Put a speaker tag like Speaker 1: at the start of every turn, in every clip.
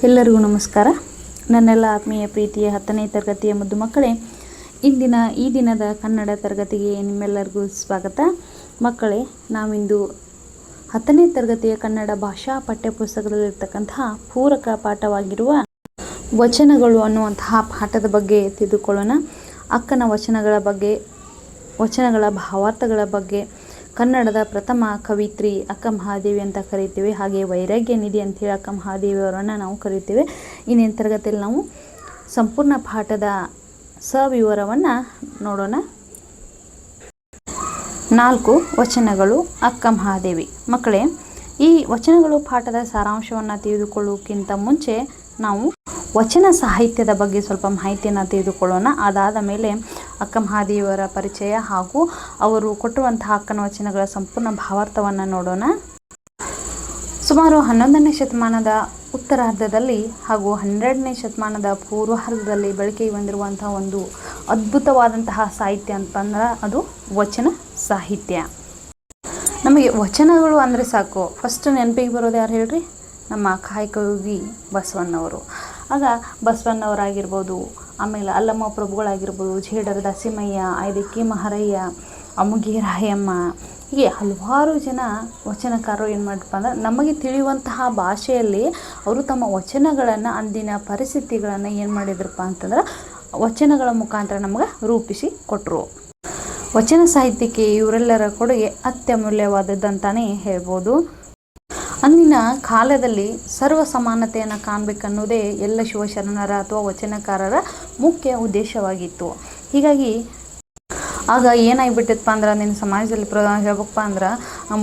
Speaker 1: ಎಲ್ಲರಿಗೂ ನಮಸ್ಕಾರ. ನನ್ನೆಲ್ಲ ಆತ್ಮೀಯ ಪ್ರೀತಿಯ 10ನೇ ತರಗತಿಯ ಮುದ್ದು ಮಕ್ಕಳೇ, ಈ ದಿನದ ಕನ್ನಡ ತರಗತಿಗೆ ನಿಮ್ಮೆಲ್ಲರಿಗೂ ಸ್ವಾಗತ. ಮಕ್ಕಳೇ, ನಾವಿಂದು 10ನೇ ತರಗತಿಯ ಕನ್ನಡ ಭಾಷಾ ಪಠ್ಯಪುಸ್ತಕದಲ್ಲಿರ್ತಕ್ಕಂತಹ ಪೂರಕ ಪಾಠವಾಗಿರುವ ವಚನಗಳು ಅನ್ನುವಂತಹ ಪಾಠದ ಬಗ್ಗೆ ತಿಳಿದುಕೊಳ್ಳೋಣ. ಅಕ್ಕನ ವಚನಗಳ ಬಗ್ಗೆ, ವಚನಗಳ ಭಾವಾರ್ಥಗಳ ಬಗ್ಗೆ, ಕನ್ನಡದ ಪ್ರಥಮ ಕವಿತ್ರಿ ಅಕ್ಕ ಮಹಾದೇವಿ ಅಂತ ಕರಿತೀವಿ. ಹಾಗೆ ವೈರಾಗ್ಯ ನಿಧಿ ಅಂತೇಳಿ ಅಕ್ಕ ಮಹಾದೇವಿಯವರನ್ನು ನಾವು ಕರಿತೀವಿ. ಇನ್ನೇನು ತರಗತಿಯಲ್ಲಿ ನಾವು ಸಂಪೂರ್ಣ ಪಾಠದ ಸವಿವರವನ್ನು ನೋಡೋಣ. 4 ವಚನಗಳು ಅಕ್ಕ ಮಹಾದೇವಿ. ಮಕ್ಕಳೇ, ಈ ವಚನಗಳು ಪಾಠದ ಸಾರಾಂಶವನ್ನು ತಿಳಿದುಕೊಳ್ಳೋಕ್ಕಿಂತ ಮುಂಚೆ ನಾವು ವಚನ ಸಾಹಿತ್ಯದ ಬಗ್ಗೆ ಸ್ವಲ್ಪ ಮಾಹಿತಿಯನ್ನು ತಿಳಿದುಕೊಳ್ಳೋಣ. ಅದಾದ ಮೇಲೆ ಅಕ್ಕ ಮಹಾದೇವಿಯವರ ಪರಿಚಯ ಹಾಗೂ ಅವರು ಕೊಟ್ಟಿರುವಂತಹ ಅಕ್ಕನ ವಚನಗಳ ಸಂಪೂರ್ಣ ಭಾವಾರ್ಥವನ್ನು ನೋಡೋಣ. ಸುಮಾರು 11ನೇ ಶತಮಾನದ ಉತ್ತರಾರ್ಧದಲ್ಲಿ ಹಾಗೂ 12ನೇ ಶತಮಾನದ ಪೂರ್ವಾರ್ಧದಲ್ಲಿ ಬೆಳಕಿಗೆ ಬಂದಿರುವಂತಹ ಒಂದು ಅದ್ಭುತವಾದಂತಹ ಸಾಹಿತ್ಯ ಅಂತಂದ್ರೆ ಅದು ವಚನ ಸಾಹಿತ್ಯ. ನಮಗೆ ವಚನಗಳು ಅಂದರೆ ಸಾಕು, ಫಸ್ಟ್ ನೆನಪಿಗೆ ಬರೋದು ಯಾರು ಹೇಳ್ರಿ? ನಮ್ಮ ಕಾಯಕಯೋಗಿ ಬಸವಣ್ಣವರು. ಆಗ ಬಸವಣ್ಣವರಾಗಿರ್ಬೋದು, ಆಮೇಲೆ ಅಲ್ಲಮ್ಮ ಪ್ರಭುಗಳಾಗಿರ್ಬೋದು, ಜೇಡರ ದಾಸಿಮಯ್ಯ, ಐದಕ್ಕಿ ಮಹಾರಯ್ಯ, ಅಮುಗಿ ರಾಯಮ್ಮ, ಹೀಗೆ ಹಲವಾರು ಜನ ವಚನಕಾರರು ಏನು ಮಾಡಿರಪ್ಪ ಅಂದ್ರೆ ನಮಗೆ ತಿಳಿಯುವಂತಹ ಭಾಷೆಯಲ್ಲಿ ಅವರು ತಮ್ಮ ವಚನಗಳನ್ನು, ಅಂದಿನ ಪರಿಸ್ಥಿತಿಗಳನ್ನು ಏನು ಮಾಡಿದ್ರಪ್ಪ ಅಂತಂದ್ರೆ ವಚನಗಳ ಮುಖಾಂತರ ನಮಗೆ ರೂಪಿಸಿ ಕೊಟ್ಟರು. ವಚನ ಸಾಹಿತ್ಯಕ್ಕೆ ಇವರೆಲ್ಲರ ಕೊಡುಗೆ ಅತ್ಯಮೂಲ್ಯವಾದದ್ದಂತಾನೇ ಹೇಳ್ಬೋದು. ಅಂದಿನ ಕಾಲದಲ್ಲಿ ಸರ್ವ ಸಮಾನತೆಯನ್ನು ಕಾಣಬೇಕನ್ನೋದೇ ಎಲ್ಲ ಶಿವಶರಣರ ಅಥವಾ ವಚನಕಾರರ ಮುಖ್ಯ ಉದ್ದೇಶವಾಗಿತ್ತು. ಹೀಗಾಗಿ ಆಗ ಏನಾಗಿಬಿಟ್ಟಿತ್ತಪ್ಪ ಅಂದ್ರೆ ಅಂದಿನ ಸಮಾಜದಲ್ಲಿ ಹೇಳ್ಬೇಕಪ್ಪ ಅಂದ್ರೆ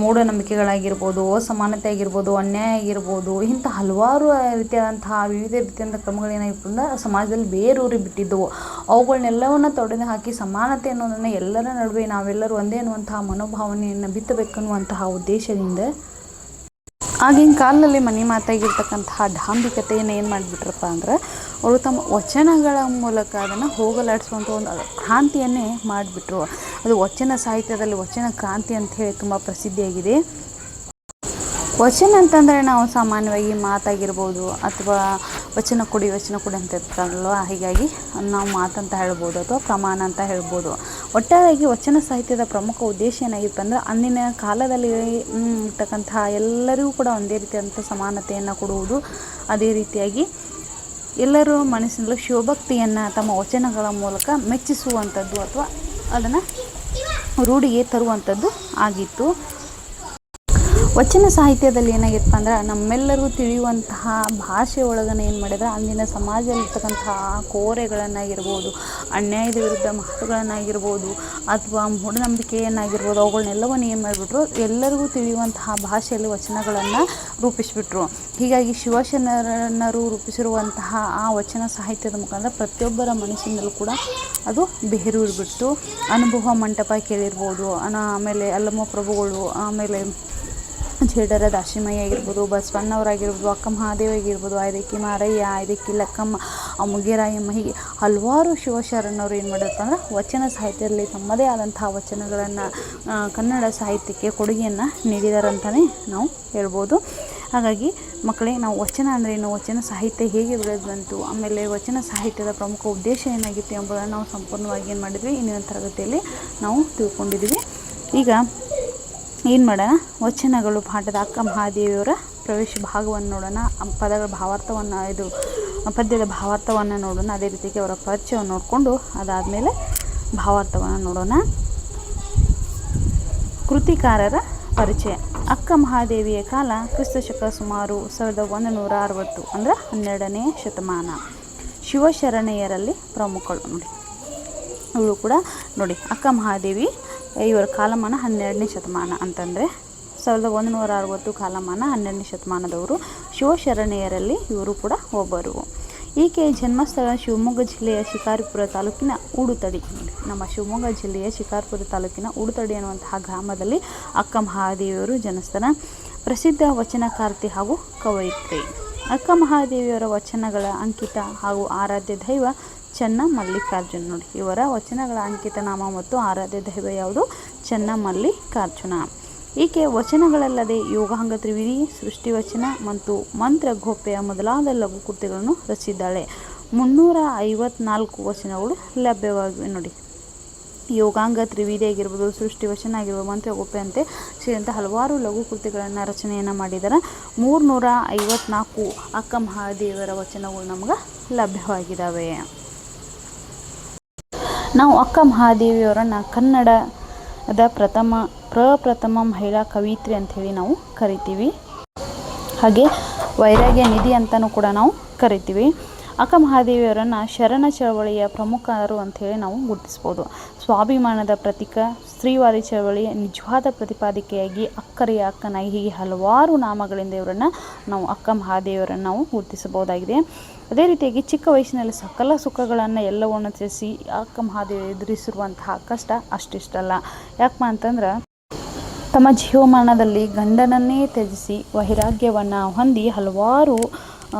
Speaker 1: ಮೂಢನಂಬಿಕೆಗಳಾಗಿರ್ಬೋದು, ಅಸಮಾನತೆ ಆಗಿರ್ಬೋದು, ಅನ್ಯಾಯ ಆಗಿರ್ಬೋದು, ಇಂಥ ಹಲವಾರು ರೀತಿಯಾದಂತಹ ವಿವಿಧ ರೀತಿಯಾದ ಕ್ರಮಗಳೇನಾಗಿತ್ತು ಅಂದ್ರೆ ಸಮಾಜದಲ್ಲಿ ಬೇರೂರಿ ಬಿಟ್ಟಿದ್ದವು. ಅವುಗಳನ್ನೆಲ್ಲವನ್ನು ತೊಡೆದು ಹಾಕಿ ಸಮಾನತೆ ಅನ್ನೋದನ್ನು ಎಲ್ಲರ ನಡುವೆ ನಾವೆಲ್ಲರೂ ಒಂದೇ ಅನ್ನುವಂತಹ ಮನೋಭಾವನೆಯನ್ನು ಬಿತ್ತಬೇಕನ್ನುವಂತಹ ಉದ್ದೇಶದಿಂದ ಆಗಿನ ಕಾಲದಲ್ಲಿ ಮನೆ ಮಾತಾಗಿರ್ತಕ್ಕಂತಹ ಡಾಂಬಿಕತೆಯನ್ನು ಏನು ಮಾಡಿಬಿಟ್ರಪ್ಪ ಅಂದ್ರೆ ಅವರು ತಮ್ಮ ವಚನಗಳ ಮೂಲಕ ಅದನ್ನು ಹೋಗಲಾಡಿಸುವಂಥ ಒಂದು ಕ್ರಾಂತಿಯನ್ನೇ ಮಾಡಿಬಿಟ್ರು. ಅದು ವಚನ ಸಾಹಿತ್ಯದಲ್ಲಿ ವಚನ ಕ್ರಾಂತಿ ಅಂತ ಹೇಳಿ ತುಂಬ ಪ್ರಸಿದ್ಧಿಯಾಗಿದೆ. ವಚನ ಅಂತಂದರೆ ನಾವು ಸಾಮಾನ್ಯವಾಗಿ ಮಾತಾಗಿರ್ಬೋದು ಅಥವಾ ವಚನ ಕೊಡಿ ಅಂತ ಇರ್ತಾರಲ್ವ, ಹೀಗಾಗಿ ನಾವು ಮಾತಂತ ಹೇಳ್ಬೋದು ಅಥವಾ ಪ್ರಮಾಣ ಅಂತ ಹೇಳ್ಬೋದು. ಒಟ್ಟಾರೆಯಾಗಿ ವಚನ ಸಾಹಿತ್ಯದ ಪ್ರಮುಖ ಉದ್ದೇಶ ಏನಾಗಿತ್ತು ಅಂದರೆ ಅಂದಿನ ಕಾಲದಲ್ಲಿ ಇರ್ತಕ್ಕಂತಹ ಎಲ್ಲರಿಗೂ ಕೂಡ ಒಂದೇ ರೀತಿಯಾದಂಥ ಸಮಾನತೆಯನ್ನು ಕೊಡುವುದು, ಅದೇ ರೀತಿಯಾಗಿ ಎಲ್ಲರೂ ಮನಸ್ಸಿನಲ್ಲೂ ಶಿವಭಕ್ತಿಯನ್ನು ತಮ್ಮ ವಚನಗಳ ಮೂಲಕ ಮೆಚ್ಚಿಸುವಂಥದ್ದು ಅಥವಾ ಅದನ್ನು ರೂಢಿಗೆ ತರುವಂಥದ್ದು ಆಗಿತ್ತು. ವಚನ ಸಾಹಿತ್ಯದಲ್ಲಿ ಏನಾಗಿತ್ತಪ್ಪ ಅಂದ್ರೆ ನಮ್ಮೆಲ್ಲರಿಗೂ ತಿಳಿಯುವಂತಹ ಭಾಷೆ ಒಳಗನೆ ಏನು ಮಾಡಿದ್ರೆ ಅಂದಿನ ಸಮಾಜದಲ್ಲಿರ್ತಕ್ಕಂತಹ ಕೋರೆಗಳನ್ನಾಗಿರ್ಬೋದು, ಅನ್ಯಾಯದ ವಿರುದ್ಧ ಮಾತುಗಳನ್ನಾಗಿರ್ಬೋದು ಅಥವಾ ಮೂಢನಂಬಿಕೆಯನ್ನಾಗಿರ್ಬೋದು, ಅವುಗಳನ್ನೆಲ್ಲವನ್ನು ಏನು ಮಾಡಿಬಿಟ್ರು ಎಲ್ಲರಿಗೂ ತಿಳಿಯುವಂತಹ ಭಾಷೆಯಲ್ಲಿ ವಚನಗಳನ್ನು ರೂಪಿಸಿಬಿಟ್ರು. ಹೀಗಾಗಿ ಶಿವಶರಣರು ರೂಪಿಸಿರುವಂತಹ ಆ ವಚನ ಸಾಹಿತ್ಯದ ಮುಖಾಂತರ ಪ್ರತಿಯೊಬ್ಬರ ಮನಸ್ಸಿನಲ್ಲೂ ಕೂಡ ಅದು ಬೇರೂರಿಬಿಟ್ಟು ಅನುಭವ ಮಂಟಪ ಕೇಳಿರ್ಬೋದು, ಆಮೇಲೆ ಅಲ್ಲಮ್ಮ ಪ್ರಭುಗಳು, ಆಮೇಲೆ ಜೇಡರ ದಾಸಿಮಯ್ಯ ಆಗಿರ್ಬೋದು, ಬಸವಣ್ಣವರಾಗಿರ್ಬೋದು, ಅಕ್ಕ ಮಹಾದೇವಿ ಆಗಿರ್ಬೋದು, ಐದಕ್ಕಿ ಮಾರಯ್ಯ, ಐದಕ್ಕಿ ಲಕ್ಕಮ್ಮ, ಅಮುಗಿ ರಾಯಮ್ಮ, ಹೀಗೆ ಹಲವಾರು ಶಿವಶರಣರು ಏನು ಮಾಡಿರಪ್ಪ ಅಂದ್ರೆ ವಚನ ಸಾಹಿತ್ಯದಲ್ಲಿ ತಮ್ಮದೇ ಆದಂತಹ ವಚನಗಳನ್ನು ಕನ್ನಡ ಸಾಹಿತ್ಯಕ್ಕೆ ಕೊಡುಗೆಯನ್ನು ನೀಡಿದಾರಂತಲೇ ನಾವು ಹೇಳ್ಬೋದು. ಹಾಗಾಗಿ ಮಕ್ಕಳೇ, ನಾವು ವಚನ ಅಂದ್ರೇನು, ವಚನ ಸಾಹಿತ್ಯ ಹೇಗೆ ಬೆಳೆದು ಬಂತು, ಆಮೇಲೆ ವಚನ ಸಾಹಿತ್ಯದ ಪ್ರಮುಖ ಉದ್ದೇಶ ಏನಾಗಿತ್ತು ಎಂಬುದನ್ನು ನಾವು ಸಂಪೂರ್ಣವಾಗಿ ಏನು ಮಾಡಿದ್ವಿ ಇಂದಿನ ತರಗತಿಯಲ್ಲಿ ನಾವು ತಿಳ್ಕೊಂಡಿದ್ವಿ. ಈಗ ಏನು ಮಾಡೋಣ, ವಚನಗಳು ಪಾಠದ ಅಕ್ಕ ಮಹಾದೇವಿಯವರ ಪ್ರವೇಶ ಭಾಗವನ್ನು ನೋಡೋಣ. ಪದಗಳ ಭಾವಾರ್ಥವನ್ನು ಪದ್ಯದ ಭಾವಾರ್ಥವನ್ನು ನೋಡೋಣ. ಅದೇ ರೀತಿಗೆ ಅವರ ಪರಿಚಯವನ್ನು ನೋಡಿಕೊಂಡು ಅದಾದಮೇಲೆ ಭಾವಾರ್ಥವನ್ನು ನೋಡೋಣ. ಕೃತಿಕಾರರ ಪರಿಚಯ. ಅಕ್ಕ ಮಹಾದೇವಿಯ ಕಾಲ ಕ್ರಿಸ್ತಶಕ ಸುಮಾರು 1160 ಅಂದರೆ 12ನೇ ಶತಮಾನ. ಶಿವಶರಣೆಯರಲ್ಲಿ ಪ್ರಮುಖಳು ನೋಡಿ, ಇವಳು ಕೂಡ ನೋಡಿ ಅಕ್ಕ ಮಹಾದೇವಿ ಇವರ ಕಾಲಮಾನ 12ನೇ ಶತಮಾನ ಅಂತಂದರೆ 1160 ಕಾಲಮಾನ 12ನೇ ಶತಮಾನದವರು. ಶಿವಶರಣೆಯರಲ್ಲಿ ಇವರು ಕೂಡ ಒಬ್ಬರು. ಈಕೆ ಜನ್ಮಸ್ಥಳ ಶಿವಮೊಗ್ಗ ಜಿಲ್ಲೆಯ ಶಿಕಾರಿಪುರ ತಾಲೂಕಿನ ಉಡುತಡಿ. ನಮ್ಮ ಶಿವಮೊಗ್ಗ ಜಿಲ್ಲೆಯ ಶಿಕಾರಿಪುರ ತಾಲೂಕಿನ ಉಡುತಡಿ ಅನ್ನುವಂತಹ ಗ್ರಾಮದಲ್ಲಿ ಅಕ್ಕ ಮಹಾದೇವಿಯವರು ಜನ್ಮಸ್ಥಳ. ಪ್ರಸಿದ್ಧ ವಚನಕಾರ್ತಿ ಹಾಗೂ ಕವಯಿತ್ರಿ. ಅಕ್ಕ ಮಹಾದೇವಿಯವರ ವಚನಗಳ ಅಂಕಿತ ಹಾಗೂ ಆರಾಧ್ಯ ದೈವ ಚನ್ನಮಲ್ಲಿಕಾರ್ಜುನ. ನೋಡಿ, ಇವರ ವಚನಗಳ ಅಂಕಿತ ನಾಮ ಮತ್ತು ಆರಾಧ್ಯ ದೈವ ಯಾವುದು? ಚನ್ನಮಲ್ಲಿಕಾರ್ಜುನ. ಈಕೆ ವಚನಗಳಲ್ಲದೆ ಯೋಗಾಂಗ ತ್ರಿವಿಧಿ, ಸೃಷ್ಟಿವಚನ ಮತ್ತು ಮಂತ್ರಗೋಪ್ಯ ಮೊದಲಾದ ಲಘು ಕೃತಿಗಳನ್ನು ರಚಿಸಿದ್ದಾಳೆ. 354 ವಚನಗಳು ಲಭ್ಯವಾಗಿವೆ ನೋಡಿ. ಯೋಗಾಂಗ ತ್ರಿವಿಧಿ ಆಗಿರ್ಬೋದು, ಸೃಷ್ಟಿವಚನ ಆಗಿರ್ಬೋದು, ಮಂತ್ರಗೋಪ್ಯ ಅಂತೆ ಸೇರಿದಂಥ ಹಲವಾರು ಲಘು ಕೃತಿಗಳನ್ನು ರಚನೆಯನ್ನು ಮಾಡಿದ್ದಾರೆ. 354 ಅಕ್ಕ ಮಹಾದೇವಿಯರ ವಚನಗಳು ನಮ್ಗೆ ಲಭ್ಯವಾಗಿದ್ದಾವೆ. ನಾವು ಅಕ್ಕ ಮಹಾದೇವಿಯವರನ್ನು ಕನ್ನಡದ ಪ್ರಪ್ರಥಮ ಮಹಿಳಾ ಕವಿಯಿತ್ರಿ ಅಂಥೇಳಿ ನಾವು ಕರಿತೀವಿ. ಹಾಗೆ ವೈರಾಗ್ಯ ನಿಧಿ ಅಂತಲೂ ಕೂಡ ನಾವು ಕರಿತೀವಿ. ಅಕ್ಕ ಮಹಾದೇವಿಯವರನ್ನು ಶರಣ ಚಳವಳಿಯ ಪ್ರಮುಖರು ಅಂಥೇಳಿ ನಾವು ಗುರುತಿಸ್ಬೋದು. ಸ್ವಾಭಿಮಾನದ ಪ್ರತೀಕ, ಸ್ತ್ರೀವಾದಿ ಚಳವಳಿಯ ನಿಜವಾದ ಪ್ರತಿಪಾದಿಕೆಯಾಗಿ, ಅಕ್ಕರೆಯ ಅಕ್ಕನಾಗಿ, ಹೀಗೆ ಹಲವಾರು ನಾಮಗಳಿಂದ ಇವರನ್ನು ನಾವು ಅಕ್ಕ ಮಹಾದೇವಿಯವರನ್ನು ನಾವು ಗುರುತಿಸಬಹುದಾಗಿದೆ. ಅದೇ ರೀತಿಯಾಗಿ ಚಿಕ್ಕ ವಯಸ್ಸಿನಲ್ಲಿ ಸಕಲ ಸುಖಗಳನ್ನು ಎಲ್ಲವನ್ನು ತ್ಯಜಿಸಿ ಅಕ್ಕ ಮಹಾದೇವಿ ಎದುರಿಸಿರುವಂತಹ ಕಷ್ಟ ಅಷ್ಟಿಷ್ಟಲ್ಲ. ಯಾಕಪ್ಪ ಅಂತಂದ್ರೆ ತಮ್ಮ ಜೀವಮಾನದಲ್ಲಿ ಗಂಡನನ್ನೇ ತ್ಯಜಿಸಿ ವೈರಾಗ್ಯವನ್ನು ಹೊಂದಿ ಹಲವಾರು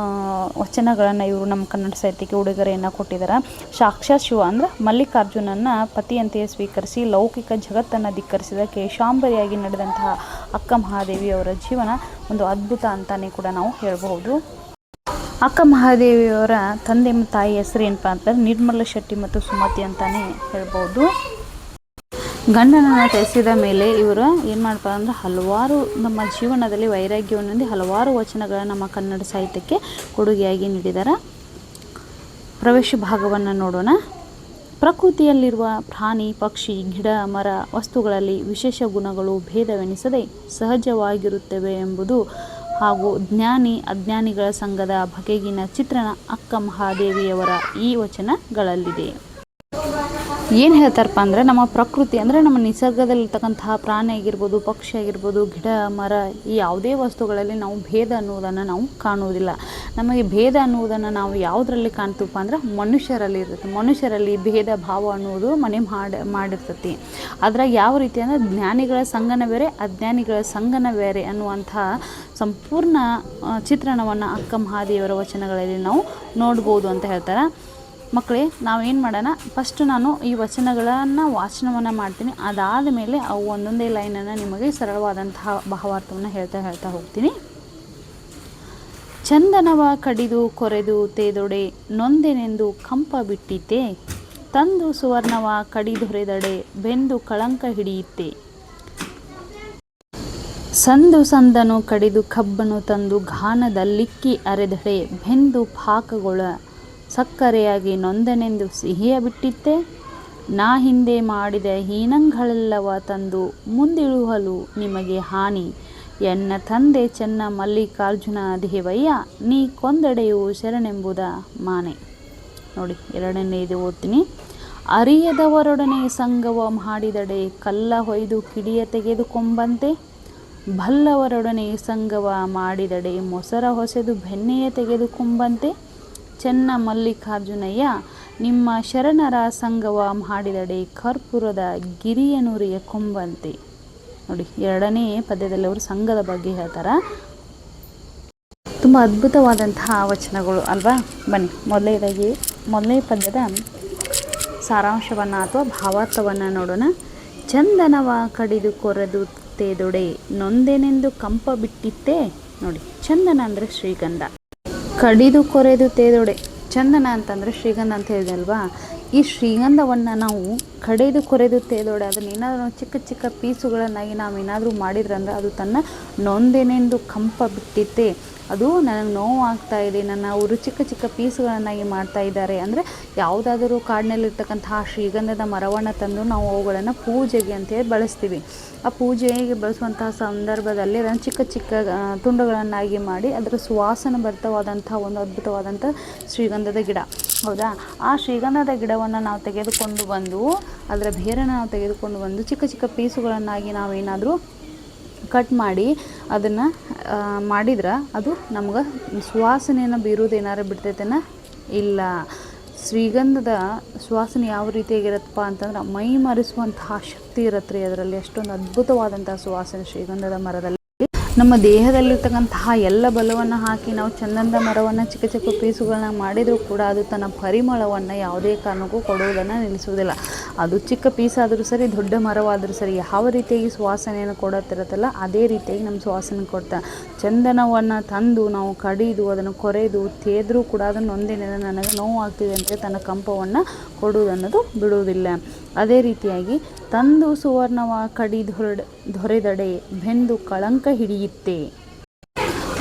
Speaker 1: ವಚನಗಳನ್ನು ಇವರು ನಮ್ಮ ಕನ್ನಡ ಸಾಹಿತ್ಯಕ್ಕೆ ಉಡುಗೊರೆಯನ್ನು ಕೊಟ್ಟಿದ್ದಾರೆ. ಸಾಕ್ಷಾತ್ ಶಿವ ಅಂದರೆ ಮಲ್ಲಿಕಾರ್ಜುನನ್ನು ಪತಿಯಂತೆಯೇ ಸ್ವೀಕರಿಸಿ ಲೌಕಿಕ ಜಗತ್ತನ್ನು ಧಿಕ್ಕರಿಸಿದ ಕೇಶಾಂಬರಿಯಾಗಿ ನಡೆದಂತಹ ಅಕ್ಕ ಮಹಾದೇವಿಯವರ ಜೀವನ ಒಂದು ಅದ್ಭುತ ಅಂತಲೇ ಕೂಡ ನಾವು ಹೇಳಬಹುದು. ಅಕ್ಕ ಮಹಾದೇವಿಯವರ ತಂದೆ ಮತ್ತು ತಾಯಿ ಹೆಸರು ಏನಪ್ಪ ಅಂತಂದ್ರೆ ನಿರ್ಮಲ ಶೆಟ್ಟಿ ಮತ್ತು ಸುಮತಿ ಅಂತಲೇ ಹೇಳ್ಬೋದು. ಗಂಡನನ್ನು ತ್ಯಜಿಸಿದ ಮೇಲೆ ಇವರು ಏನು ಮಾಡ್ತಾರೆ ಅಂದರೆ ಹಲವಾರು ನಮ್ಮ ಜೀವನದಲ್ಲಿ ವೈರಾಗ್ಯವನ್ನು ಹಲವಾರು ವಚನಗಳನ್ನು ನಮ್ಮ ಕನ್ನಡ ಸಾಹಿತ್ಯಕ್ಕೆ ಕೊಡುಗೆಯಾಗಿ ನೀಡಿದ್ದಾರೆ. ಪ್ರವೇಶ ಭಾಗವನ್ನು ನೋಡೋಣ. ಪ್ರಕೃತಿಯಲ್ಲಿರುವ ಪ್ರಾಣಿ, ಪಕ್ಷಿ, ಗಿಡ, ಮರ, ವಸ್ತುಗಳಲ್ಲಿ ವಿಶೇಷ ಗುಣಗಳು ಭೇದವೆನಿಸದೆ ಸಹಜವಾಗಿರುತ್ತವೆ ಎಂಬುದು ಹಾಗೂ ಜ್ಞಾನಿ ಅಜ್ಞಾನಿಗಳ ಸಂಘದ ಬಗೆಗಿನ ಚಿತ್ರಣ ಅಕ್ಕ ಮಹಾದೇವಿಯವರ ಈ ವಚನಗಳಲ್ಲಿದೆ. ಏನು ಹೇಳ್ತಾರಪ್ಪ ಅಂದರೆ ನಮ್ಮ ಪ್ರಕೃತಿ ಅಂದರೆ ನಮ್ಮ ನಿಸರ್ಗದಲ್ಲಿರ್ತಕ್ಕಂತಹ ಪ್ರಾಣಿ ಆಗಿರ್ಬೋದು, ಪಕ್ಷಿ ಆಗಿರ್ಬೋದು, ಗಿಡ, ಮರ, ಈ ಯಾವುದೇ ವಸ್ತುಗಳಲ್ಲಿ ನಾವು ಭೇದ ಅನ್ನುವುದನ್ನು ನಾವು ಕಾಣುವುದಿಲ್ಲ. ನಮಗೆ ಭೇದ ಅನ್ನುವುದನ್ನು ನಾವು ಯಾವುದರಲ್ಲಿ ಕಾಣ್ತೀವಪ್ಪ ಅಂದರೆ ಮನುಷ್ಯರಲ್ಲಿ ಇರುತ್ತೆ. ಮನುಷ್ಯರಲ್ಲಿ ಭೇದ ಭಾವ ಅನ್ನುವುದು ಮಾಡಿರ್ತತಿ. ಅದ್ರಾಗ ಯಾವ ರೀತಿ ಅಂದರೆ ಜ್ಞಾನಿಗಳ ಸಂಗನ ಬೇರೆ, ಅಜ್ಞಾನಿಗಳ ಸಂಗನ ಬೇರೆ ಅನ್ನುವಂಥ ಸಂಪೂರ್ಣ ಚಿತ್ರಣವನ್ನು ಅಕ್ಕ ಮಹಾದೇವಿಯವರ ವಚನಗಳಲ್ಲಿ ನಾವು ನೋಡ್ಬೋದು ಅಂತ ಹೇಳ್ತಾರೆ. ಮಕ್ಕಳೇ, ನಾವೇನು ಮಾಡೋಣ, ಫಸ್ಟ್ ನಾನು ಈ ವಚನಗಳನ್ನು ವಾಚನವನ್ನು ಮಾಡ್ತೀನಿ. ಅದಾದ ಮೇಲೆ ಅವು ಒಂದೊಂದೇ ಲೈನನ್ನು ನಿಮಗೆ ಸರಳವಾದಂತಹ ಭಾವಾರ್ಥವನ್ನು ಹೇಳ್ತಾ ಹೋಗ್ತೀನಿ. ಚಂದನವ ಕಡಿದು ಕೊರೆದು ತೇದೊಡೆ ನೊಂದೆನೆಂದು ಕಂಪ ಬಿಟ್ಟಿತೆ, ತಂದು ಸುವರ್ಣವ ಕಡಿದೊರೆದಡೆ ಬೆಂದು ಕಳಂಕ ಹಿಡಿಯಿತೆ, ಸಂದನು ಕಡಿದು ಕಬ್ಬನು ತಂದು ಘಾನದಲ್ಲಿಕ್ಕಿ ಅರೆದಡೆ ಬೆಂದು ಪಾಕಗೊಳ ಸಕ್ಕರೆಯಾಗಿ ನೊಂದನೆಂದು ಸಿಹಿಯ ಬಿಟ್ಟಿತ್ತೆ, ನಾ ಹಿಂದೆ ಮಾಡಿದ ಹೀನಂಗಳೆಲ್ಲವ ತಂದು ಮುಂದಿಳುಹಲು ನಿಮಗೆ ಹಾನಿ, ಎನ್ನ ತಂದೆ ಚೆನ್ನ ಮಲ್ಲಿಕಾರ್ಜುನ ದೇವಯ್ಯ ನೀ ಕೊಂದಡೆಯು ಶರಣೆಂಬುದ ಮಾನೆ. ನೋಡಿ, ಎರಡನೇದು ಓದ್ತೀನಿ. ಅರಿಯದವರೊಡನೆ ಸಂಗವ ಮಾಡಿದಡೆ ಕಲ್ಲ ಹೊಯ್ದು ಕಿಡಿಯ ತೆಗೆದುಕೊಂಬಂತೆ, ಬಲ್ಲವರೊಡನೆ ಸಂಗವ ಮಾಡಿದಡೆ ಮೊಸರ ಹೊಸೆದು ಬೆಣ್ಣೆಯ ತೆಗೆದುಕೊಂಬಂತೆ, ಚೆನ್ನ ಮಲ್ಲಿಕಾರ್ಜುನಯ್ಯ ನಿಮ್ಮ ಶರಣರ ಸಂಗವ ಮಾಡಿದಡೆ ಕರ್ಪೂರದ ಗಿರಿಯನುರಿಯ ಕೊಂಬಂತೆ. ನೋಡಿ, ಎರಡನೇ ಪದ್ಯದಲ್ಲಿ ಅವರು ಸಂಘದ ಬಗ್ಗೆ ಹೇಳ್ತಾರೆ. ತುಂಬ ಅದ್ಭುತವಾದಂತಹ ವಚನಗಳು ಅಲ್ವಾ? ಬನ್ನಿ, ಮೊದಲನೇ ಪದ್ಯದ ಸಾರಾಂಶವನ್ನು ಅಥವಾ ಭಾವಾರ್ಥವನ್ನು ನೋಡೋಣ. ಚಂದನವ ಕಡಿದು ಕೊರೆದು ತೇದೊಡೆ ನೊಂದೆನೆಂದು ಕಂಪ ಬಿಟ್ಟಿತ್ತೆ. ನೋಡಿ, ಚಂದನ ಅಂದರೆ ಶ್ರೀಗಂಧ, ಕಡಿದು ಕೊರೆದು ತೇದೊಡೆ. ಚಂದನ ಅಂತಂದರೆ ಶ್ರೀಗಂಧ ಅಂತ ಹೇಳಿದೆ ಅಲ್ವಾ? ಈ ಶ್ರೀಗಂಧವನ್ನು ನಾವು ಕಡಿದು ಕೊರೆದು ತೇದೊಡೆ ಅದನ್ನು ಏನಾದರೂ ಚಿಕ್ಕ ಚಿಕ್ಕ ಪೀಸುಗಳನ್ನಾಗಿ ನಾವು ಏನಾದರೂ ಮಾಡಿದ್ರಂದ್ರೆ ಅದು ತನ್ನ ನೊಂದೆನೆಂದು ಕಂಪ ಬಿಟ್ಟಿತ್ತೆ, ಅದು ನನಗೆ ನೋವಾಗ್ತಾ ಇದೆ, ನನ್ನ ಅವರು ಚಿಕ್ಕ ಚಿಕ್ಕ ಪೀಸುಗಳನ್ನಾಗಿ ಮಾಡ್ತಾ ಇದ್ದಾರೆ. ಅಂದರೆ ಯಾವುದಾದರೂ ಕಾಡಿನಲ್ಲಿರ್ತಕ್ಕಂತಹ ಶ್ರೀಗಂಧದ ಮರವನ್ನು ತಂದು ನಾವು ಅವುಗಳನ್ನು ಪೂಜೆಗೆ ಅಂತೇಳಿ ಬಳಸ್ತೀವಿ. ಆ ಪೂಜೆಗೆ ಬಳಸುವಂತಹ ಸಂದರ್ಭದಲ್ಲಿ ಅದನ್ನು ಚಿಕ್ಕ ಚಿಕ್ಕ ತುಂಡುಗಳನ್ನಾಗಿ ಮಾಡಿ ಅದರ ಸುವಾಸನೆ ಭರಿತವಾದಂಥ ಒಂದು ಅದ್ಭುತವಾದಂಥ ಶ್ರೀಗಂಧದ ಗಿಡ, ಹೌದಾ? ಆ ಶ್ರೀಗಂಧದ ಗಿಡವನ್ನು ನಾವು ತೆಗೆದುಕೊಂಡು ಬಂದು ಅದರ ಬೇರನ್ನು ನಾವು ತೆಗೆದುಕೊಂಡು ಬಂದು ಚಿಕ್ಕ ಚಿಕ್ಕ ಪೀಸುಗಳನ್ನಾಗಿ ನಾವೇನಾದರೂ ಕಟ್ ಮಾಡಿ ಅದನ್ನು ಮಾಡಿದ್ರೆ ಅದು ನಮ್ಗೆ ಸುವಾಸನೆಯನ್ನು ಬೀರೋದು ಏನಾರು ಬಿಡ್ತೈತೇನ? ಇಲ್ಲ. ಶ್ರೀಗಂಧದ ಸುವಾಸನೆ ಯಾವ ರೀತಿಯಾಗಿರತ್ತಪ್ಪ ಅಂತಂದ್ರೆ ಮೈ ಮರೆಸುವಂತಹ ಶಕ್ತಿ ಇರತ್ತೆ ರೀ ಅದರಲ್ಲಿ. ಅಷ್ಟೊಂದು ಅದ್ಭುತವಾದಂತಹ ಸುವಾಸನೆ ಶ್ರೀಗಂಧದ ಮರದಲ್ಲಿ. ನಮ್ಮ ದೇಹದಲ್ಲಿರ್ತಕ್ಕಂತಹ ಎಲ್ಲ ಬಲವನ್ನು ಹಾಕಿ ನಾವು ಚಂದನದ ಮರವನ್ನು ಚಿಕ್ಕ ಚಿಕ್ಕ ಪೀಸುಗಳನ್ನ ಮಾಡಿದರೂ ಕೂಡ ಅದು ತನ್ನ ಪರಿಮಳವನ್ನು ಯಾವುದೇ ಕಾರಣಕ್ಕೂ ಕೊಡುವುದನ್ನು ನಿಲ್ಲಿಸುವುದಿಲ್ಲ. ಅದು ಚಿಕ್ಕ ಪೀಸ್ ಆದರೂ ಸರಿ, ದೊಡ್ಡ ಮರವಾದರೂ ಸರಿ, ಯಾವ ರೀತಿಯಾಗಿ ಸುವಾಸನೆಯನ್ನು ಕೊಡುತ್ತಿರುತ್ತಲ್ಲ ಅದೇ ರೀತಿಯಾಗಿ ನಮ್ಮ ಸುವಾಸನೆ ಕೊಡ್ತಾ. ಚಂದನವನ್ನು ತಂದು ನಾವು ಕಡಿದು ಅದನ್ನು ಕೊರೆದು ತೇದ್ರೂ ಕೂಡ ಅದನ್ನು ಒಂದಿನ ನನಗೆ ನೋವು ಆಗ್ತಿದೆ ಅಂತ ತನ್ನ ಕಂಪವನ್ನು ಕೊಡುವುದನ್ನೋದು ಬಿಡುವುದಿಲ್ಲ. ಅದೇ ರೀತಿಯಾಗಿ ತಂದು ಸುವರ್ಣವ ದೊರೆದಡೆ ಬೆಂದು ಕಳಂಕ ಹಿಡಿಯುತ್ತೆ.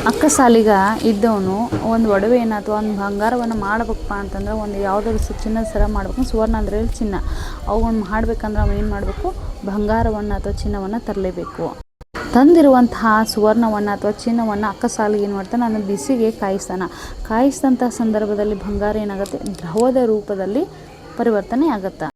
Speaker 1: ಅಕ್ಕಸಾಲಿಗ ಇದ್ದವನು ಒಂದು ಒಡವೆಯನ್ನು ಅಥವಾ ಒಂದು ಬಂಗಾರವನ್ನು ಮಾಡಬೇಕಪ್ಪ ಅಂತಂದ್ರೆ, ಒಂದು ಯಾವುದಾದ್ರು ಚಿನ್ನದ ಸರ ಮಾಡಬೇಕು, ಸುವರ್ಣ ಅಂದರೆ ಚಿನ್ನ, ಅವುಗಳನ್ನು ಮಾಡಬೇಕಂದ್ರೆ ಅವ ಏನು ಮಾಡಬೇಕು, ಬಂಗಾರವನ್ನು ಅಥವಾ ಚಿನ್ನವನ್ನು ತರಲೇಬೇಕು. ತಂದಿರುವಂತಹ ಸುವರ್ಣವನ್ನು ಅಥವಾ ಚಿನ್ನವನ್ನು ಅಕ್ಕಸಾಲಿಗೆ ಏನು ಮಾಡ್ತಾನೆ, ನಾನು ಬಿಸಿಗೆ ಕಾಯಿಸಿದಂಥ ಸಂದರ್ಭದಲ್ಲಿ ಬಂಗಾರ ಏನಾಗುತ್ತೆ, ದ್ರವದ ರೂಪದಲ್ಲಿ ಪರಿವರ್ತನೆ ಆಗುತ್ತೆ.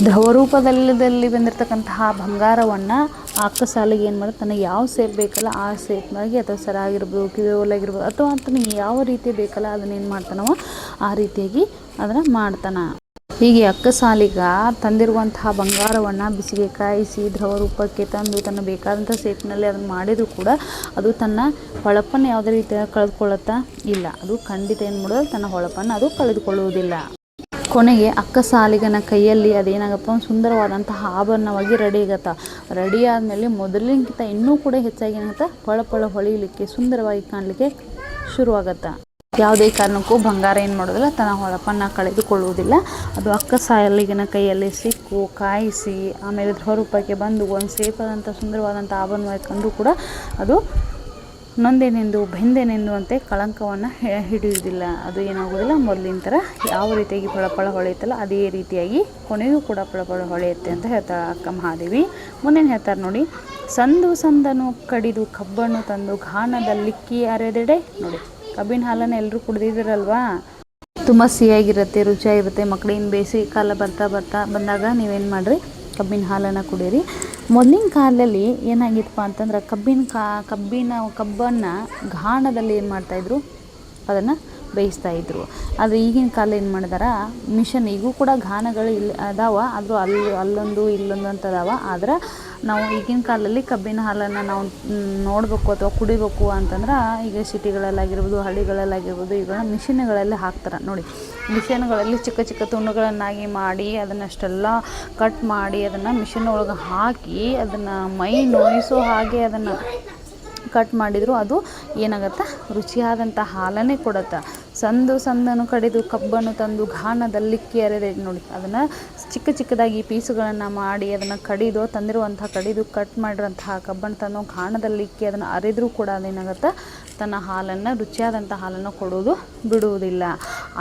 Speaker 1: ದ್ರವ ರೂಪದಲ್ಲಿ ಬಂದಿರತಕ್ಕಂತಹ ಬಂಗಾರವನ್ನು ಅಕ್ಕಸಾಲಿಗೆ ಏನು ಮಾಡುತ್ತೆ, ತನಗೆ ಯಾವ ಸೇಪ್ ಬೇಕಲ್ಲ ಆ ಸೇಪ್ನಾಗಿ, ಅಥವಾ ಸರ ಆಗಿರ್ಬೋದು, ಕಿವಿಯೋಲಾಗಿರ್ಬೋದು, ಅಥವಾ ತನಗೆ ಯಾವ ರೀತಿ ಬೇಕಲ್ಲ ಅದನ್ನೇನು ಮಾಡ್ತಾನವ ಆ ರೀತಿಯಾಗಿ ಅದನ್ನು ಮಾಡ್ತಾನೆ. ಹೀಗೆ ಅಕ್ಕಸಾಲಿಗ ತಂದಿರುವಂತಹ ಬಂಗಾರವನ್ನು ಬಿಸಿಗೆ ಕಾಯಿಸಿ ದ್ರವ ರೂಪಕ್ಕೆ ತಂದು ತನ್ನ ಬೇಕಾದಂಥ ಸೇಪ್ನಲ್ಲಿ ಅದನ್ನು ಮಾಡಿದರೂ ಕೂಡ ಅದು ತನ್ನ ಹೊಳಪನ್ನು ಯಾವುದೇ ರೀತಿಯಾಗಿ ಕಳೆದುಕೊಳ್ಳುತ್ತಾ ಇಲ್ಲ. ಅದು ಖಂಡಿತ ಏನು ಮಾಡೋದು, ತನ್ನ ಹೊಳಪನ್ನು ಅದು ಕಳೆದುಕೊಳ್ಳುವುದಿಲ್ಲ. ಕೊನೆಗೆ ಅಕ್ಕಸಾಲಿಗನ ಕೈಯಲ್ಲಿ ಅದೇನಾಗಪ್ಪ, ಒಂದು ಸುಂದರವಾದಂತಹ ಆಭರಣವಾಗಿ ರೆಡಿ ಆಗತ್ತೆ. ರೆಡಿ ಆದಮೇಲೆ ಮೊದಲಿನಕ್ಕಿಂತ ಇನ್ನೂ ಕೂಡ ಹೆಚ್ಚಾಗಿ ಏನಾಗುತ್ತೆ, ಪಳ ಹೊಳಿಲಿಕ್ಕೆ, ಸುಂದರವಾಗಿ ಕಾಣಲಿಕ್ಕೆ ಶುರುವಾಗತ್ತೆ. ಯಾವುದೇ ಕಾರಣಕ್ಕೂ ಬಂಗಾರ ಏನು ಮಾಡೋದಿಲ್ಲ, ತನ್ನ ಹೊಳಪನ್ನು ಕಳೆದುಕೊಳ್ಳುವುದಿಲ್ಲ. ಅದು ಅಕ್ಕಸಾಲಿಗನ ಕೈಯಲ್ಲಿ ಸಿಕ್ಕು ಕಾಯಿಸಿ ಆಮೇಲೆ ದ್ರವರೂಪಕ್ಕೆ ಬಂದು ಒಂದು ಸೇಫಾದಂಥ ಸುಂದರವಾದಂಥ ಆಭರಣವಾಗಿ ಕಂಡು ಕೂಡ ಅದು ನೊಂದೇನೆಂದು ಬೆಂದೆನೆಂದು ಅಂತೆ ಕಳಂಕವನ್ನು ಹಿಡಿಯುವುದಿಲ್ಲ. ಅದು ಏನಾಗೋದಿಲ್ಲ, ಮೊದಲಿನ ಥರ ಯಾವ ರೀತಿಯಾಗಿ ಫಳ ಹೊಳೆಯುತ್ತಲ್ಲ ಅದೇ ರೀತಿಯಾಗಿ ಕೊನೆಗೂ ಕೂಡ ಫಳ ಹೊಳೆಯುತ್ತೆ ಅಂತ ಹೇಳ್ತಾಳೆ ಅಕ್ಕ ಮಹಾದೇವಿ. ಮುಂದೇನು ಹೇಳ್ತಾರೆ ನೋಡಿ, ಸಂದನು ಕಡಿದು ಕಬ್ಬನ್ನು ತಂದು ಘಾನದಲ್ಲಿಕ್ಕಿ ಅರೆದೆಡೆ. ನೋಡಿ, ಕಬ್ಬಿನ ಹಾಲನ್ನು ಎಲ್ಲರೂ ಕುಡಿದಿದ್ದೀರಲ್ವಾ, ತುಂಬ ಸಿಹಿಯಾಗಿರುತ್ತೆ, ರುಚಿಯಾಗಿರುತ್ತೆ. ಮಕ್ಕಳಿನ ಬೇಸಿಗೆ ಕಾಲ ಬಂದಾಗ ನೀವೇನು ಮಾಡಿರಿ, ಕಬ್ಬಿನ ಹಾಲನ್ನು ಕುಡೀರಿ. ಮೊದಲಿನ ಕಾಲದಲ್ಲಿ ಏನಾಗಿತ್ತಪ್ಪ ಅಂತಂದ್ರೆ, ಕಬ್ಬನ್ನು ಘಾಣದಲ್ಲಿ ಏನು ಮಾಡ್ತಾಯಿದ್ರು, ಅದನ್ನು ಬೇಯಿಸ್ತಾಯಿದ್ರು. ಆದರೆ ಈಗಿನ ಕಾಲ ಏನು ಮಾಡಿದಾರೆ, ಮಿಷನ್, ಈಗೂ ಕೂಡ ಘಾನಗಳು ಇಲ್ಲಿ ಅದಾವ, ಆದರೂ ಅಲ್ಲೊಂದು ಇಲ್ಲೊಂದು ಅಂತ ಅದಾವ. ಆದ್ರೆ ನಾವು ಈಗಿನ ಕಾಲದಲ್ಲಿ ಕಬ್ಬಿನ ಹಾಲನ್ನು ನಾವು ನೋಡಬೇಕು ಅಥವಾ ಕುಡಿಬೇಕು ಅಂತಂದ್ರೆ, ಈಗ ಸಿಟಿಗಳಲ್ಲಾಗಿರ್ಬೋದು, ಹಳ್ಳಿಗಳಲ್ಲಾಗಿರ್ಬೋದು, ಇವುಗಳನ್ನ ಮಿಷಿನ್ಗಳಲ್ಲಿ ಹಾಕ್ತಾರೆ. ನೋಡಿ, ಮಿಷನ್ಗಳಲ್ಲಿ ಚಿಕ್ಕ ಚಿಕ್ಕ ತುಂಡುಗಳನ್ನಾಗಿ ಮಾಡಿ ಅದನ್ನಷ್ಟೆಲ್ಲ ಕಟ್ ಮಾಡಿ ಅದನ್ನು ಮಿಷಿನ್ ಒಳಗೆ ಹಾಕಿ ಅದನ್ನು ಮೈ ನೋಯಿಸೋ ಹಾಗೆ ಅದನ್ನು ಕಟ್ ಮಾಡಿದ್ರು ಅದು ಏನಾಗತ್ತೆ, ರುಚಿಯಾದಂಥ ಹಾಲನ್ನೇ ಕೊಡುತ್ತೆ. ಸಂದನು ಕಡಿದು ಕಬ್ಬನ್ನು ತಂದು ಘಾನದಲ್ಲಿಕ್ಕಿ ಅರೆದೆ. ನೋಡಿ, ಅದನ್ನು ಚಿಕ್ಕದಾಗಿ ಪೀಸುಗಳನ್ನು ಮಾಡಿ ಅದನ್ನು ಕಡಿದು ಕಟ್ ಮಾಡಿರೋಂತಹ ಕಬ್ಬನ್ನು ತಂದು ಘಾನದಲ್ಲಿಕ್ಕಿ ಅದನ್ನು ಅರೆದರೂ ಕೂಡ ಅದೇನಾಗುತ್ತೆ, ತನ್ನ ಹಾಲನ್ನು, ರುಚಿಯಾದಂಥ ಹಾಲನ್ನು ಕೊಡುವುದು ಬಿಡುವುದಿಲ್ಲ.